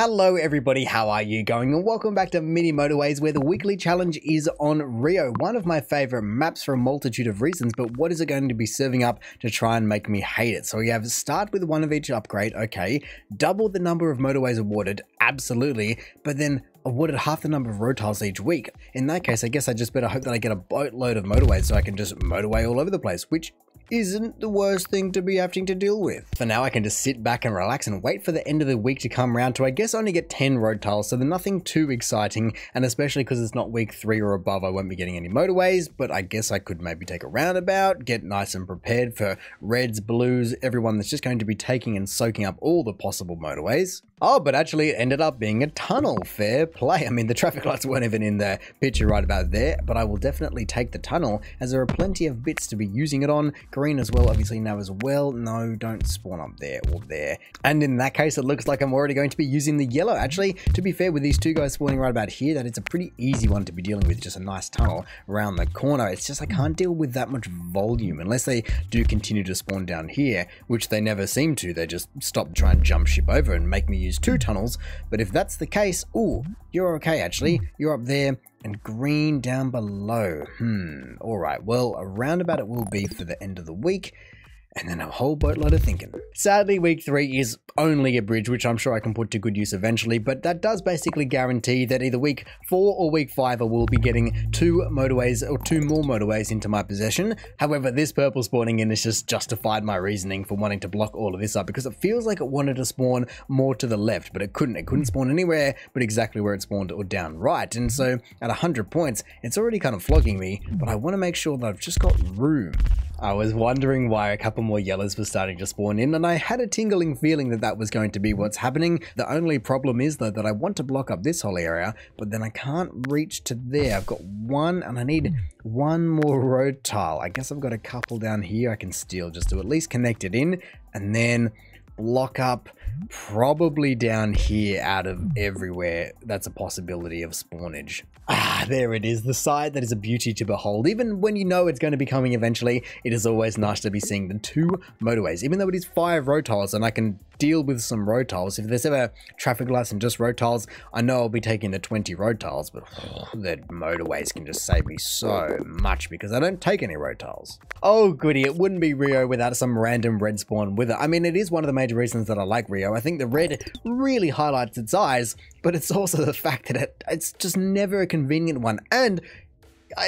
Hello everybody, how are you going? And welcome back to Mini Motorways, where the weekly challenge is on Rio, one of my favorite maps for a multitude of reasons, but what is it going to be serving up to try and make me hate it? So we have start with one of each upgrade, okay, double the number of motorways awarded, absolutely, but then awarded half the number of road tiles each week. In that case, I guess I just better hope that I get a boatload of motorways so I can just motorway all over the place, which isn't the worst thing to be having to deal with. For now, I can just sit back and relax and wait for the end of the week to come around to, I guess, only get 10 road tiles, so they're nothing too exciting, and especially because it's not week 3 or above, I won't be getting any motorways, but I guess I could maybe take a roundabout, get nice and prepared for reds, blues, everyone that's just going to be taking and soaking up all the possible motorways. Oh, but actually it ended up being a tunnel. Fair play. I mean, the traffic lights weren't even in the picture right about there, but I will definitely take the tunnel as there are plenty of bits to be using it on. Green as well, obviously now as well. No, don't spawn up there or there. And in that case, it looks like I'm already going to be using the yellow. Actually, to be fair, with these two guys spawning right about here, that it's a pretty easy one to be dealing with. Just a nice tunnel around the corner. It's just I can't deal with that much volume unless they do continue to spawn down here, which they never seem to. They just stop trying to jump ship over and make me use 2 tunnels. But if that's the case, ooh, you're okay actually. You're up there and green down below. Alright, well, a roundabout it will be for the end of the week. And then a whole boatload of thinking. Sadly, week 3 is only a bridge, which I'm sure I can put to good use eventually, but that does basically guarantee that either week 4 or week 5 I will be getting 2 motorways or 2 more motorways into my possession. However, this purple spawning in has just justified my reasoning for wanting to block all of this up, because it feels like it wanted to spawn more to the left, but it couldn't. It couldn't spawn anywhere but exactly where it spawned or down right. And so at 100 points, it's already kind of flogging me, but I want to make sure that I've just got room. I was wondering why a couple more yellows were starting to spawn in, and I had a tingling feeling that that was going to be what's happening. The only problem is, though, that I want to block up this whole area, but then I can't reach to there. I've got 1, and I need 1 more road tile. I guess I've got a couple down here I can steal just to at least connect it in, and then block up probably down here out of everywhere that's a possibility of spawnage. Ah, there it is, the side that is a beauty to behold. Even when you know it's going to be coming eventually, it is always nice to be seeing the 2 motorways, even though it is 5 road tiles and I can deal with some road tiles. If there's ever traffic lights and just road tiles, I know I'll be taking the 20 road tiles, but the motorways can just save me so much because I don't take any road tiles. Oh goody, it wouldn't be Rio without some random red spawn with it. I mean, it is one of the major reasons that I like Rio. I think the red really highlights its eyes, but it's also the fact that it's just never a convenient one. And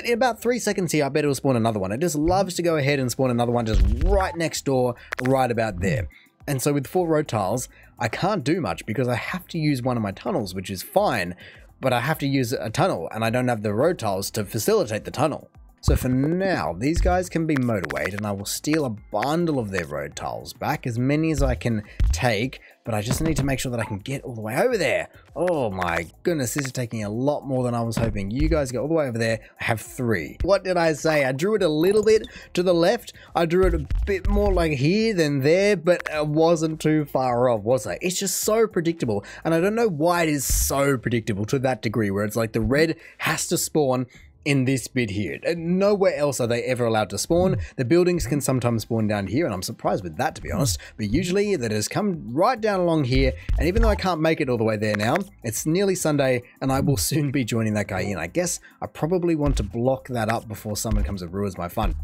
in about 3 seconds here, I bet it'll spawn another one. It just loves to go ahead and spawn another one just right next door, right about there. And so with 4 road tiles, I can't do much because I have to use one of my tunnels, which is fine, but I have to use a tunnel and I don't have the road tiles to facilitate the tunnel. So for now, these guys can be motorwayed and I will steal a bundle of their road tiles back, as many as I can take, but I just need to make sure that I can get all the way over there. Oh my goodness, this is taking a lot more than I was hoping. You guys go all the way over there. I have 3. What did I say? I drew it a little bit to the left. I drew it a bit more like here than there, but it wasn't too far off, was I? It's just so predictable, and I don't know why it is so predictable to that degree, where it's like the red has to spawn in this bit here. Nowhere else are they ever allowed to spawn. The buildings can sometimes spawn down here, and I'm surprised with that, to be honest, but usually that has come right down along here. And even though I can't make it all the way there now, it's nearly Sunday and I will soon be joining that guy in. I guess I probably want to block that up before someone comes and ruins my fun.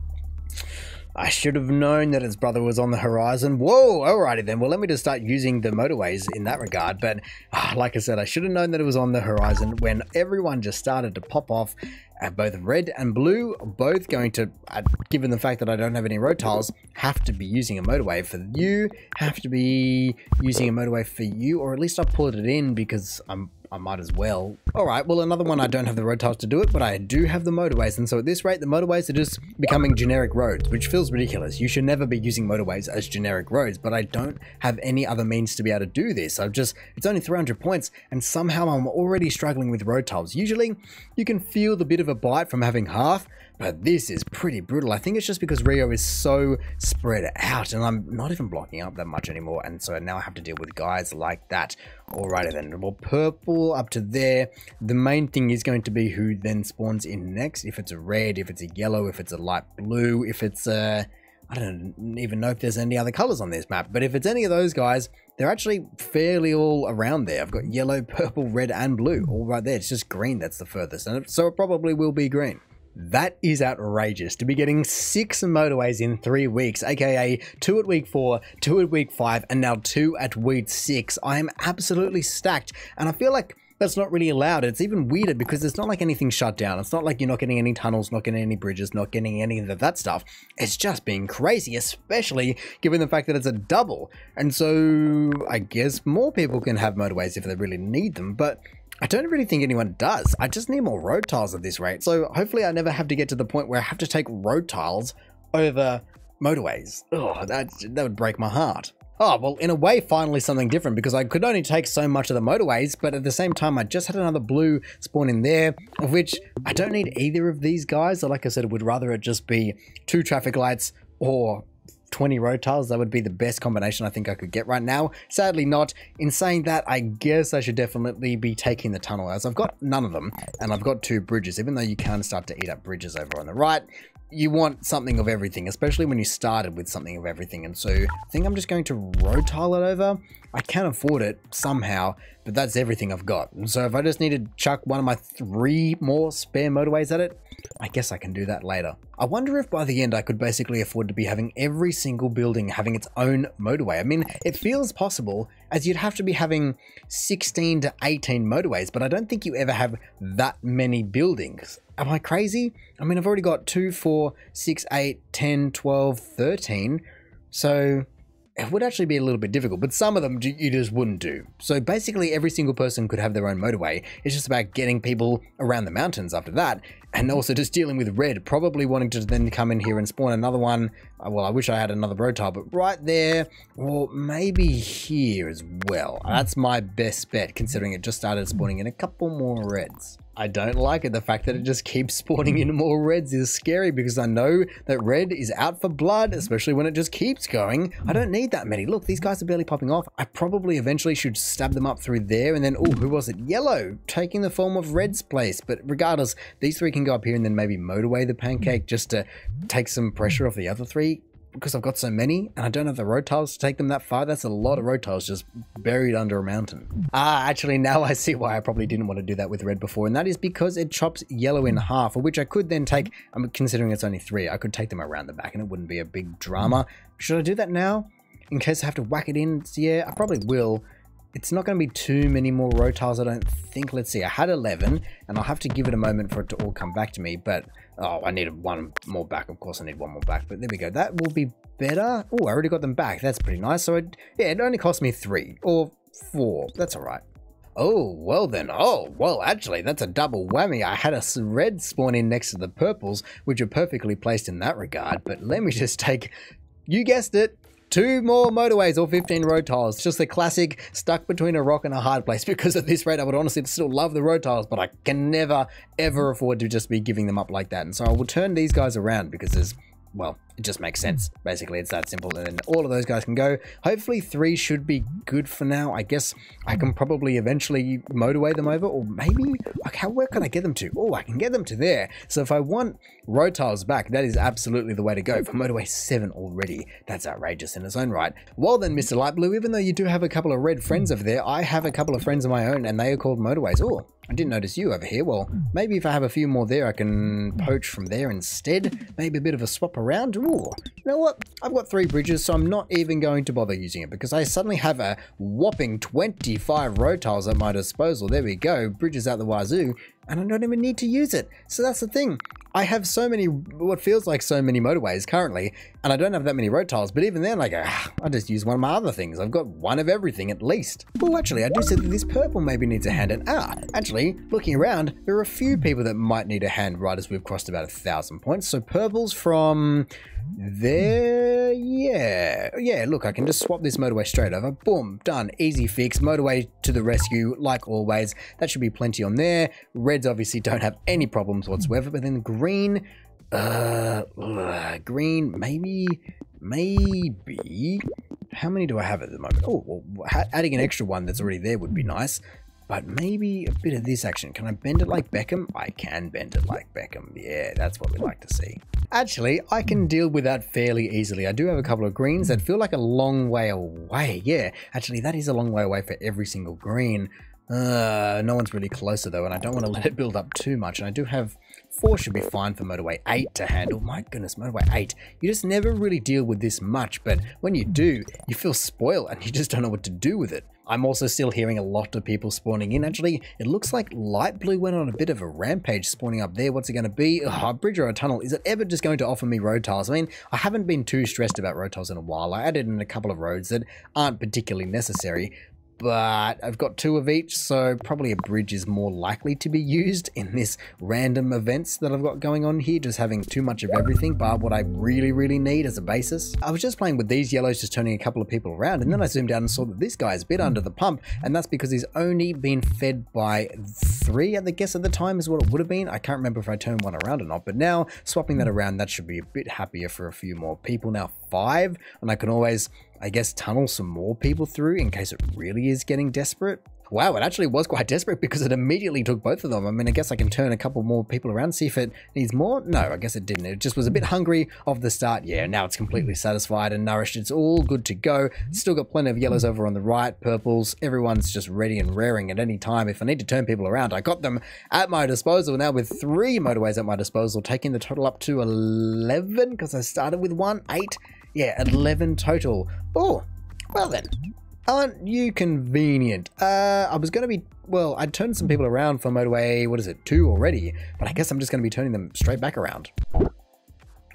I should have known that his brother was on the horizon. Whoa, alrighty then. Well, let me just start using the motorways in that regard. But like I said, I should have known that it was on the horizon when everyone just started to pop off. Both red and blue, both going to, given the fact that I don't have any road tiles, have to be using a motorway for you, have to be using a motorway for you, or at least I'll pull it in because I might as well. Alright, well, another one, I don't have the road tiles to do it, but I do have the motorways, and so at this rate, the motorways are just becoming generic roads, which feels ridiculous. You should never be using motorways as generic roads, but I don't have any other means to be able to do this. It's only 300 points, and somehow I'm already struggling with road tiles. Usually, you can feel the bit of a bite from having half, but this is pretty brutal. I think it's just because Rio is so spread out, and I'm not even blocking up that much anymore, and so now I have to deal with guys like that. Alrighty then, well, purple up to there. The main thing is going to be who then spawns in next. If it's a red, if it's a yellow, if it's a light blue, if it's a I don't even know if there's any other colors on this map, but if it's any of those guys, they're actually fairly all around there. I've got yellow, purple, red, and blue all right there. It's just green that's the furthest, and so it probably will be green. That is outrageous to be getting 6 motorways in 3 weeks, aka 2 at week 4, 2 at week 5, and now 2 at week 6. I am absolutely stacked, and I feel like that's not really allowed. It's even weirder because it's not like anything shut down. It's not like you're not getting any tunnels, not getting any bridges, not getting any of that stuff. It's just being crazy, especially given the fact that it's a double. And so I guess more people can have motorways if they really need them, but I don't really think anyone does. I just need more road tiles at this rate. So hopefully I never have to get to the point where I have to take road tiles over motorways. Oh, that would break my heart. Oh, well, in a way, finally something different, because I could only take so much of the motorways, but at the same time, I just had another blue spawn in there, of which I don't need either of these guys. So like I said, would rather it just be 2 traffic lights or 20 road tiles. That would be the best combination I think I could get right now. Sadly not. In saying that, I guess I should definitely be taking the tunnel, as I've got none of them, and I've got 2 bridges. Even though you can start to eat up bridges over on the right, you want something of everything, especially when you started with something of everything. And so I think I'm just going to road tile it over. I can afford it somehow, but that's everything I've got. And so if I just need to chuck one of my 3 more spare motorways at it, I guess I can do that later. I wonder if by the end I could basically afford to be having every single building having its own motorway. I mean, it feels possible, as you'd have to be having 16 to 18 motorways, but I don't think you ever have that many buildings. Am I crazy? I mean, I've already got 2, 4, 6, 8, 10, 12, 13. So it would actually be a little bit difficult, but some of them you just wouldn't do. So basically every single person could have their own motorway. It's just about getting people around the mountains after that, and also just dealing with red, probably wanting to then come in here and spawn another one. Well, I wish I had another road tile, but right there, or maybe here as well. That's my best bet, considering it just started spawning in a couple more reds. I don't like it. The fact that it just keeps spawning in more reds is scary, because I know that red is out for blood, especially when it just keeps going. I don't need that many. Look, these guys are barely popping off. I probably eventually should stab them up through there, and then, oh, who was it? Yellow, taking the form of red's place. But regardless, these 3 can go up here and then maybe motorway the pancake just to take some pressure off the other 3. Because I've got so many and I don't have the road tiles to take them that far. That's a lot of road tiles just buried under a mountain. Actually, now I see why I probably didn't want to do that with red before, and that is because it chops yellow in half, for which I could then take, considering it's only 3, I could take them around the back and it wouldn't be a big drama. Should I do that now in case I have to whack it in? So yeah, I probably will. It's not going to be too many more road tiles, I don't think. Let's see, I had 11, and I'll have to give it a moment for it to all come back to me, but oh, I needed 1 more back. Of course I need 1 more back, but there we go. That will be better. Oh, I already got them back. That's pretty nice. So yeah, it only cost me 3 or 4. That's all right. Oh, well then. Oh, well, actually, that's a double whammy. I had a red spawn in next to the purples, which are perfectly placed in that regard, but let me just take, you guessed it, 2 more motorways or 15 road tiles. Just the classic stuck between a rock and a hard place, because at this rate I would honestly still love the road tiles, but I can never ever afford to just be giving them up like that. And so I will turn these guys around, because there's, well, it just makes sense. Basically, it's that simple. And then all of those guys can go. Hopefully 3 should be good for now. I guess I can probably eventually motorway them over, or maybe, okay, where can I get them to? Oh, I can get them to there. So if I want road tiles back, that is absolutely the way to go. For motorway 7 already, that's outrageous in its own right. Well then, Mr. Light Blue, even though you do have a couple of red friends over there, I have a couple of friends of my own, and they are called motorways. Oh, I didn't notice you over here. Well, maybe if I have a few more there, I can poach from there instead. Maybe a bit of a swap around. Ooh, you know what? I've got 3 bridges, so I'm not even going to bother using it, because I suddenly have a whopping 25 road tiles at my disposal. There we go. Bridges out the wazoo, and I don't even need to use it. So that's the thing. I have so many, what feels like so many motorways currently, and I don't have that many road tiles, but even then, like, I just use one of my other things. I've got 1 of everything at least. Oh, actually, I do see that this purple maybe needs a hand, and actually, looking around, there are a few people that might need a hand right as we've crossed about 1,000 points. So purple's from there, yeah, look, I can just swap this motorway straight over. Boom, done, easy fix. Motorway to the rescue, like always. That should be plenty on there. Reds obviously don't have any problems whatsoever, but then green, green, maybe, how many do I have at the moment? Oh, well, adding an extra one that's already there would be nice. but maybe a bit of this action. Can I bend it like Beckham? I can bend it like Beckham. Yeah, that's what we like to see. Actually, I can deal with that fairly easily. I do have a couple of greens that feel like a long way away. Yeah, actually, that is a long way away for every single green. No one's really closer though, and I don't want to let it build up too much. And I do have 4 should be fine for motorway 8 to handle. My goodness, motorway 8. You just never really deal with this much, but when you do, you feel spoiled and you just don't know what to do with it. I'm also still hearing a lot of people spawning in. Actually, it looks like Light Blue went on a bit of a rampage spawning up there. What's it going to be? A bridge or a tunnel? Is it ever just going to offer me road tiles? I mean, I haven't been too stressed about road tiles in a while. I added in a couple of roads that aren't particularly necessary, but I've got 2 of each, so probably a bridge is more likely to be used in this random events that I've got going on here, just having too much of everything, but what I really need as a basis. I was just playing with these yellows, just turning a couple of people around, and then I zoomed out and saw that this guy is a bit under the pump, and that's because he's only been fed by 3, I guess at the time is what it would have been. I can't remember if I turned one around or not, but now swapping that around, that should be a bit happier for a few more people. Now 5, and I can always, I guess, tunnel some more people through in case it really is getting desperate. Wow, it actually was quite desperate because it immediately took both of them. I mean, I guess I can turn a couple more people around, see if it needs more. No, I guess it didn't. It just was a bit hungry off the start. Yeah, now it's completely satisfied and nourished. It's all good to go. Still got plenty of yellows over on the right, purples. Everyone's just ready and raring at any time. If I need to turn people around, I got them at my disposal. Now with 3 motorways at my disposal, taking the total up to 11 because I started with 1, 8. Yeah, 11 total. Oh, well then. Aren't you convenient? I was going to be, well, I'd turned some people around for motorway, what is it, 2 already, but I guess I'm just going to be turning them straight back around.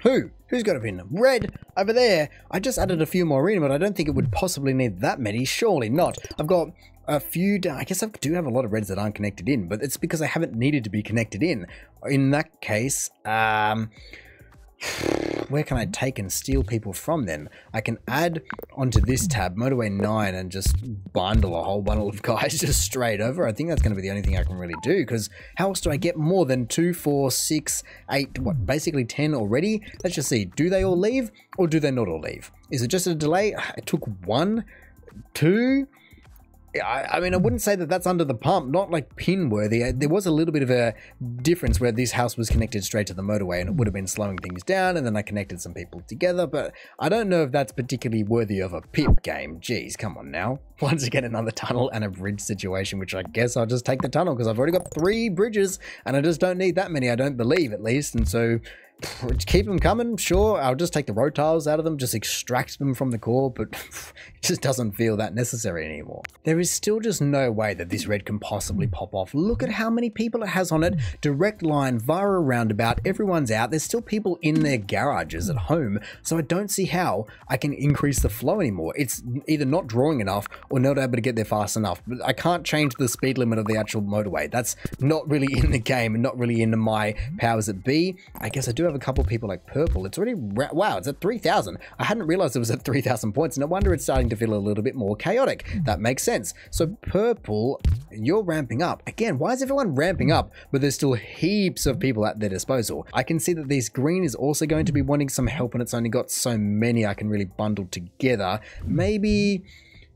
Who's got a pin? Red, over there. I just added a few more in, but I don't think it would possibly need that many. Surely not. I've got a few, I guess I do have a lot of reds that aren't connected in, but it's because I haven't needed to be connected in. In that case, where can I take and steal people from then? I can add onto this tab, motorway 9, and just bundle a whole bundle of guys just straight over. I think that's going to be the only thing I can really do, because how else do I get more than 2, 4, 6, 8, what, basically 10 already? Let's just see. Do they all leave or do they not all leave? Is it just a delay? It took 1, 2... I mean, I wouldn't say that that's under the pump, not like pin worthy. There was a little bit of a difference where this house was connected straight to the motorway and it would have been slowing things down, and then I connected some people together, but I don't know if that's particularly worthy of a pip game. Jeez, come on now. Once again, another tunnel and a bridge situation, which I guess I'll just take the tunnel because I've already got 3 bridges and I just don't need that many, I don't believe at least, and so keep them coming, sure. I'll just take the road tiles out of them, just extract them from the core, but it just doesn't feel that necessary anymore. There is still just no way that this red can possibly pop off. Look at how many people it has on it. Direct line via a roundabout, everyone's out. There's still people in their garages at home, so I don't see how I can increase the flow anymore. It's either not drawing enough or not able to get there fast enough. But I can't change the speed limit of the actual motorway. That's not really in the game and not really into my powers that be. I guess I do have a couple people like purple. It's already, wow, it's at 3,000. I hadn't realized it was at 3,000 points. No wonder it's starting to feel a little bit more chaotic. That makes sense. So purple, you're ramping up. Again, why is everyone ramping up, but there's still heaps of people at their disposal? I can see that this green is also going to be wanting some help, and it's only got so many I can really bundle together. Maybe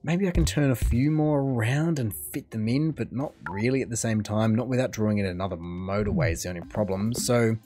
I can turn a few more around and fit them in, but not really at the same time. Not without drawing in another motorway is the only problem. So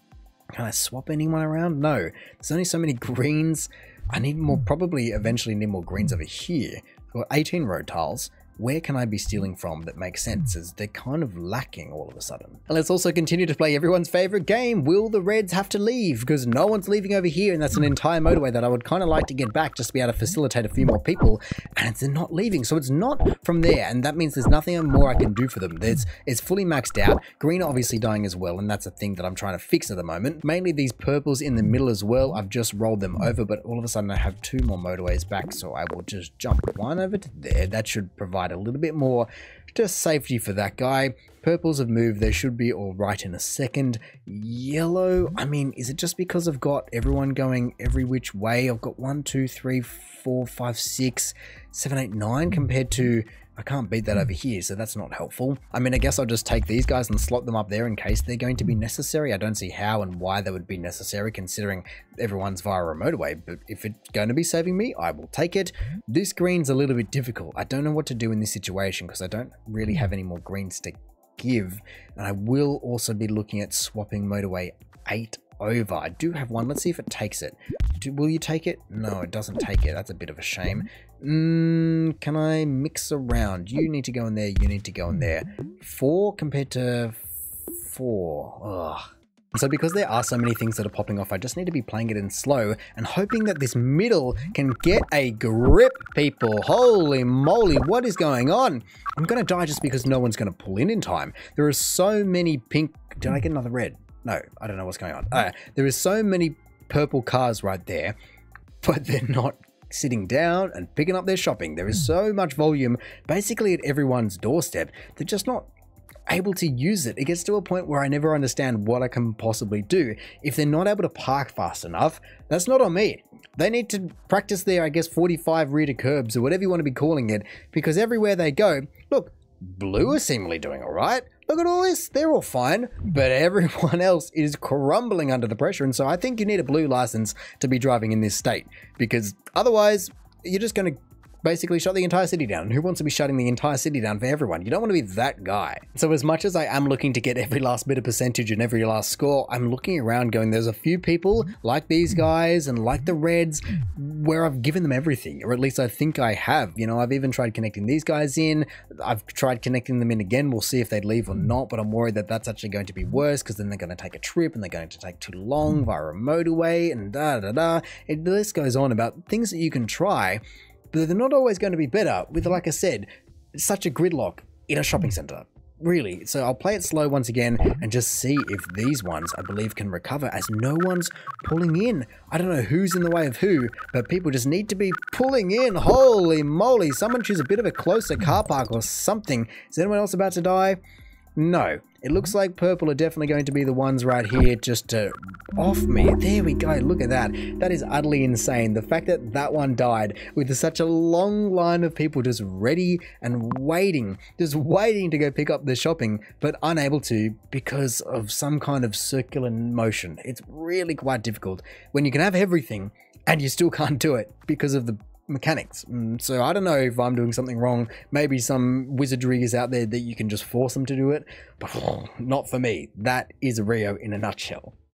can I swap anyone around? No. There's only so many greens. I need more, probably eventually need more greens over here. I've got 18 road tiles. Where can I be stealing from that makes sense, as they're kind of lacking all of a sudden? And let's also continue to play everyone's favorite game. Will the Reds have to leave? Because no one's leaving over here, and that's an entire motorway that I would kind of like to get back just to be able to facilitate a few more people, and they're not leaving. So it's not from there, and that means there's nothing more I can do for them. It's fully maxed out. Green obviously dying as well, and that's a thing that I'm trying to fix at the moment. Mainly these purples in the middle as well. I've just rolled them over, but all of a sudden I have 2 more motorways back, so I will just jump one over to there. That should provide a little bit more just safety for that guy. Purples have moved. They should be all right in a second. Yellow, I mean, is it just because I've got everyone going every which way? I've got 1, 2, 3, 4, 5, 6, 7, 8, 9 compared to I can't beat that over here, so that's not helpful. I mean, I guess I'll just take these guys and slot them up there in case they're going to be necessary. I don't see how and why they would be necessary considering everyone's via a motorway, but if it's going to be saving me, I will take it. This green's a little bit difficult. I don't know what to do in this situation because I don't really have any more greens to give, and I will also be looking at swapping motorway 8 over. I do have one. Let's see if it takes it. Will you take it? No, it doesn't take it. That's a bit of a shame. Can I mix around? You need to go in there. You need to go in there. 4 compared to 4. Ugh. So because there are so many things that are popping off, I just need to be playing it in slow and hoping that this middle can get a grip, people. Holy moly, what is going on? I'm going to die just because no one's going to pull in time. There are so many pink... Did I get another red? No, I don't know what's going on. There is so many purple cars right there, but they're not sitting down and picking up their shopping. There is so much volume basically at everyone's doorstep. They're just not able to use it. It gets to a point where I never understand what I can possibly do. If they're not able to park fast enough, that's not on me. They need to practice their, I guess, 45 rear to curbs or whatever you want to be calling it, because everywhere they go, look, blue is seemingly doing all right. Look at all this, they're all fine, but everyone else is crumbling under the pressure. And so I think you need a blue license to be driving in this state, because otherwise you're just going to basically shut the entire city down. Who wants to be shutting the entire city down for everyone? You don't want to be that guy. So as much as I am looking to get every last bit of percentage and every last score, I'm looking around going, there's a few people like these guys and like the Reds where I've given them everything, or at least I think I have. You know, I've even tried connecting these guys in. I've tried connecting them in again. We'll see if they'd leave or not, but I'm worried that that's actually going to be worse because then they're going to take a trip and they're going to take too long via a motorway and da-da-da. The list goes on about things that you can try, but they're not always going to be better with, like I said, such a gridlock in a shopping center. Really. So I'll play it slow once again and just see if these ones, I believe, can recover as no one's pulling in. I don't know who's in the way of who, but people just need to be pulling in. Holy moly. Someone choose a bit of a closer car park or something. Is anyone else about to die? No. It looks like purple are definitely going to be the ones right here just to off me. There we go. Look at that. That is utterly insane. The fact that that one died with such a long line of people just ready and waiting, just waiting to go pick up the shopping, but unable to because of some kind of circular motion. It's really quite difficult when you can have everything and you still can't do it because of the mechanics. So I don't know if I'm doing something wrong. Maybe some wizardry is out there that you can just force them to do it, but not for me. That is Rio in a nutshell.